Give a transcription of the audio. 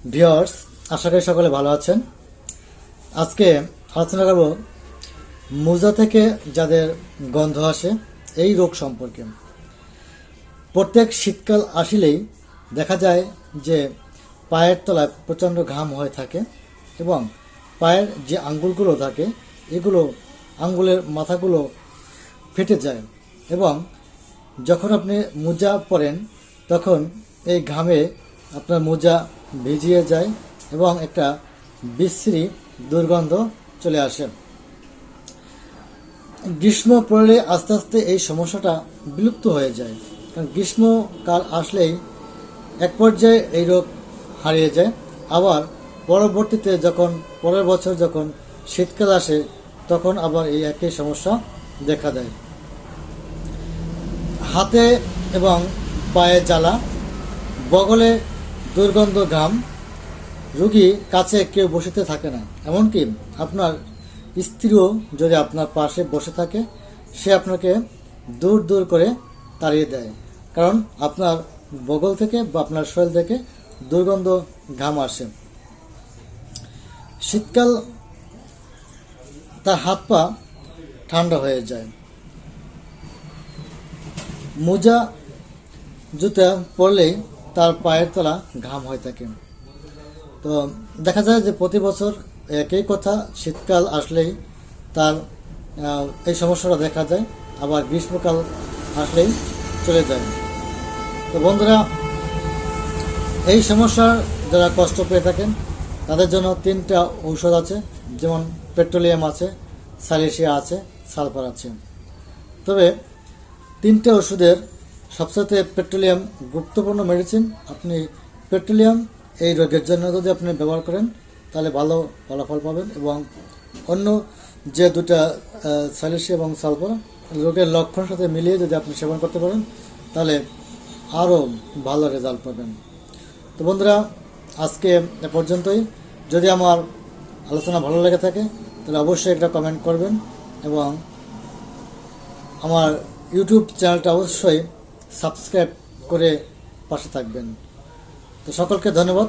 Viewers, আশা করি সকলে ভালো আছেন। আজকে আলোচনা করব মোজা থেকে যাদের গন্ধ আসে এই রোগ সম্পর্কে। প্রত্যেক শীতকাল আসিলেই দেখা যায় যে পায়ের তলায় প্রচণ্ড ঘাম হয়ে থাকে এবং পায়ের যে আঙ্গুলগুলো থাকে এগুলো আঙ্গুলের মাথাগুলো ফেটে যায় এবং যখন আপনি মোজা পরেন তখন এই ঘামে আপনার মোজা ভিজিয়ে যায় এবং একটা বিশ্রী দুর্গন্ধ চলে আসে। গ্রীষ্ম পড়লে আস্তে আস্তে এই সমস্যাটা বিলুপ্ত হয়ে যায়, কারণ গ্রীষ্মকাল আসলেই এক পর্যায়ে এই রোগ হারিয়ে যায়। আবার পরবর্তীতে পরের বছর যখন শীতকাল আসে তখন আবার এই একই সমস্যা দেখা দেয়। হাতে এবং পায়ে জ্বালা, বগলে দুর্গন্ধ ঘাম, রোগী কাছে কেউ বসিতে থাকে না, এমনকি আপনার স্ত্রীও যদি আপনার পাশে বসে থাকে সে আপনাকে দূর দূর করে তাড়িয়ে দেয়, কারণ আপনার বগল থেকে বা আপনার শরীর থেকে দুর্গন্ধ ঘাম আসে। শীতকাল তার হাত পা ঠান্ডা হয়ে যায়। মোজা জুতা পরলেই তার পায়ের তলা ঘাম হয়ে থাকে। তো দেখা যায় যে প্রতি বছর একই কথা, শীতকাল আসলেই তার এই সমস্যাটা দেখা যায়, আবার গ্রীষ্মকাল আসলেই চলে যায়। তো বন্ধুরা, এই সমস্যার যারা কষ্ট পেয়ে থাকেন তাদের জন্য 3টা ঔষধ আছে, যেমন পেট্রোলিয়াম আছে, সালিসিয়া আছে, সালফার আছে। তবে 3টে ওষুধের সবচেয়ে পেট্রোলিয়াম গুরুত্বপূর্ণ মেডিসিন। আপনি পেট্রোলিয়াম এই রোগের জন্য যদি আপনি ব্যবহার করেন তাহলে ভালো ফলাফল পাবেন, এবং অন্য যে 2টা সালিসিয়া এবং সালফার রোগের লক্ষণের সাথে মিলিয়ে যদি আপনি সেবন করতে পারেন তাহলে আরও ভালো রেজাল্ট পাবেন। তো বন্ধুরা, আজকে এ পর্যন্তই। যদি আমার আলোচনা ভালো লেগে থাকে তাহলে অবশ্যই একটা কমেন্ট করবেন এবং আমার ইউটিউব চ্যানেলটা অবশ্যই সাবস্ক্রাইব করে পাশে থাকবেন। তো সকলকে ধন্যবাদ।